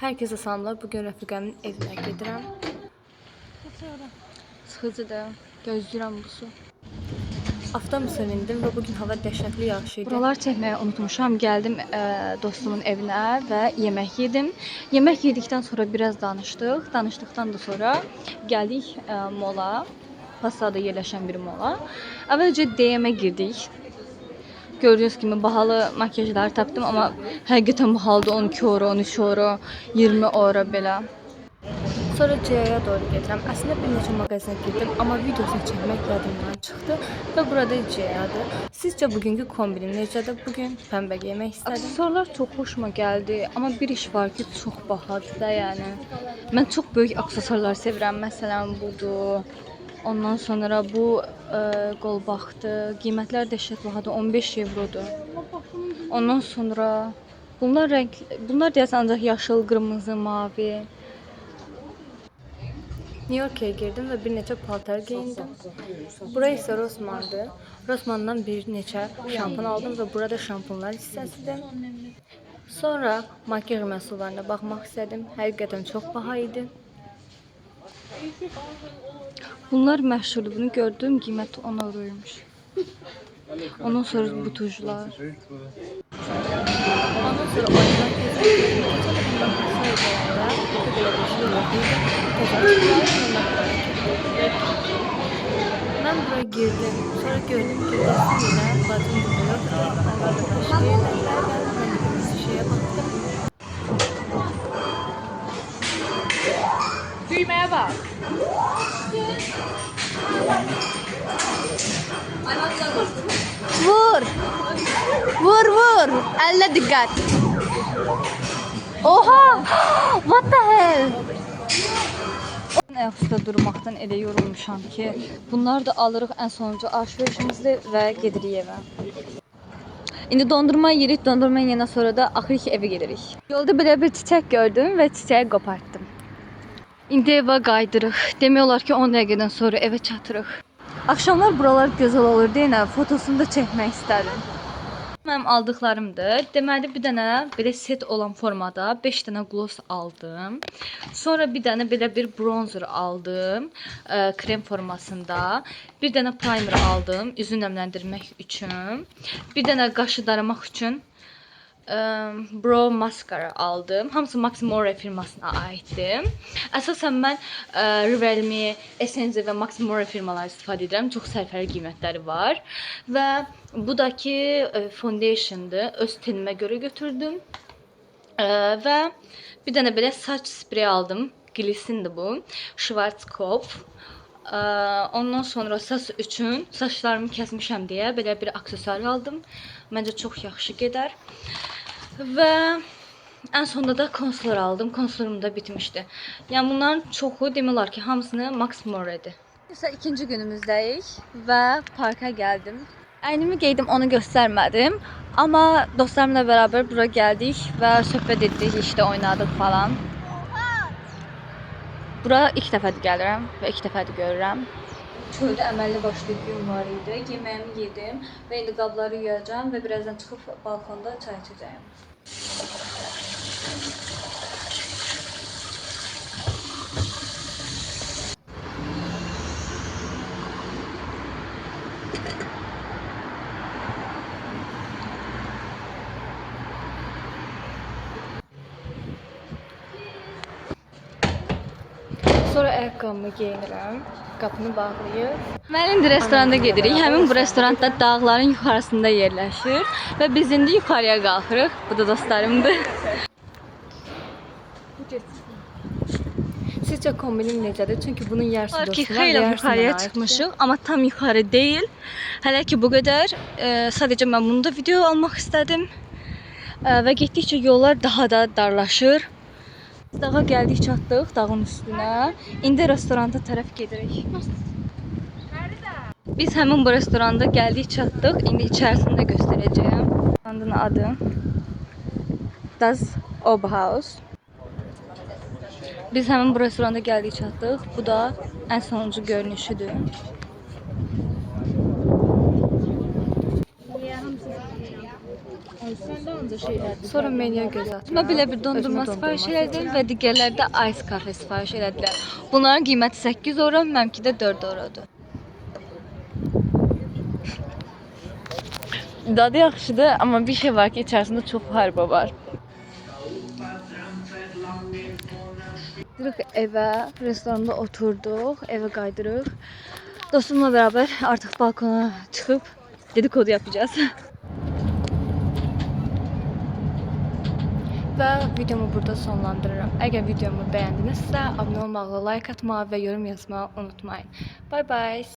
Herkese salamlar. Bugün rəfiqəmin evinə gedirəm. Sıxıcıdır. Gözləyirəm bu su. Avtobusa mindim və bugün hava dəhşətli yağış idi. Buralar çəkməyi unutmuşam. Gəldim dostumun evinə və yemək yedim. Yemək yedikdən sonra biraz danışdıq. Danışdıqdan da sonra gəldik mola. Passada yerləşən bir mola. Əvvəlcə DM-ə girdik. Gördüyünüz kimi bahalı makyajlar tapdım, amma həqiqətən bahalıdır. 12 euro, 13 euro, 20 euro belə. Sonra C-yə doğru gedirəm. Əslində bir neçə mağazinə girdim, amma videosunu çəkmək yadımdan çıxdı və burada C-yadır. Sizcə bugünkü kombinim necədir? Bugün pəmbə geymək istədim. Aksesuarlar çox xoşuma gəldi, amma bir iş var ki, çox bahadır da, yəni. Mən çox böyük aksesuarlar sevirəm. Məsələn, budur. Ondan sonra bu qolbaqdır. Qiymətlər dəhşət bahadır. 15 evrodur. Ondan sonra bunlar deyəsən ancaq yaşıl, qırmızı, mavi. New York'a girdim və bir neçə paltar geyindim. Burası isə Rossmann'dır. Rossmann'dan bir neçə şampun aldım və burada şampunlar hissəsidir. Sonra makyaj məhsullarına baxmaq istədim. Həqiqətən çox baha idi. Bunlar məşhurdur. Bunu gördüm, qiyməti 10 euroymuş. Ondan sonra bu tujlar. Ondan sonra oyundan keçdim. Ben buraya girdim. Sonra gördüm ki resimler bacım burada yoktu. Onlar da başka yerlerler. Ben de bir şeye baktım. Düymeye bak. Vur. Vur vur. Elle dikkat. Oha! What the hell? Ayaqüstə durmaqdan elə yorulmuşam ki, bunlar da alırıq ən sonuncu alışverişimizdə və gedirik evə. İndi dondurma yedik, dondurma yeyəndən sonra da axır ki evə gedirik. Yolda belə bir çiçək gördüm və çiçəyi qopartdım. İndi evə qaydırıq. Demək olar ki 10 dəqiqədən sonra evə çatırıq. Axşamlar buralar gözəl olur deyə fotosunu da çəkmək istədim. Mənim aldıqlarımdır. Deməli bir dənə belə set olan formada 5 dənə gloss aldım. Sonra bir dənə belə bir bronzer aldım, krem formasında. Bir dənə primer aldım, üzü nəmləndirmək üçün. Bir dənə qaşı daramaq üçün brow mascara aldım. Hamısı Maxim More firmasına aiddir. Əsasən mən Rivel-Me, Essence və Maxim More firmaları istifadə edirəm. Çox sərfəli qiymətləri var. Və bu da ki foundation'dır. Öz tenimə görə götürdüm. Və bir dənə belə saç spreyi aldım. Glisindir bu. Schwarzkopf. Ondan sonra saç üçün saçlarımı kəsmişəm deyə belə bir aksesuar aldım. Məncə çox yaxşı gedər. Və ən sonunda da konsiler aldım. Konsilerim də bitmişdi. Yəni bunların çoxu demək olar ki, hamısını Max More'dir. İşte ikinci günümüzdəyik və parka gəldim. Əynimi geydim, onu göstərmədim. Amma dostlarımla beraber bura gəldik və söhbət etdik, işte oynadıq falan. Bura ilk dəfədir gəlirəm və ilk dəfədir görürəm. Çöldə əməlli başlı gün var idi. Yeməyimi yedim və indi qabları yuyacağım və birazdan çıxıb balkonda çay içəcəyim. Sonra ayaqqabımı geyinirəm. Qapını bağlayıb. Mən indi restoranda gedirik. Həmin bu restoran da dağların yuxarısında yerləşir və biz indi yuxarıya qalxırıq. Bu da dostlarımdır. Sizcə kombinim necədir? Çünki bunun yarısı Var ki, dostlar, xeyli yarısı yuxarıya mənə aiddir. çıxmışıq, amma tam yuxarı deyil. Hələ ki bu qədər. Sadəcə mən bunu da video almaq istədim. Və getdikcə yollar daha da darlaşır. Dağa gəldik, çatdıq dağın üstünə. İndi restoranta tərəf gedirik. Biz həmin bu restoranda gəldik, çatdıq. İndi içərisində göstərəcəyəm. Restoranın adı Das Oberhaus. Biz həmin bu restoranda gəldik, çatdıq. Bu da ən sonuncu görünüşüdür. Sonra menüyə göz atdım. Mən belə bir dondurma sifariş elədim və digərləri də ice cafe sifariş elədilər. Bunların qiyməti 8 euro, mənimki də 4 eurodur. Dadı yaxşıdır, amma bir şey var ki, içərisində çox hərba var. Gidirik evə, restoranda oturduq, evə qaydırıq. Dostumla beraber artık balkona çıxıb dedikodu yapacağız. Və videomu burada sonlandırıram. Əgər videomu bəyəndinizsə, abunə olmağı, like atmağı və yorum yazmağı unutmayın. Bye bye.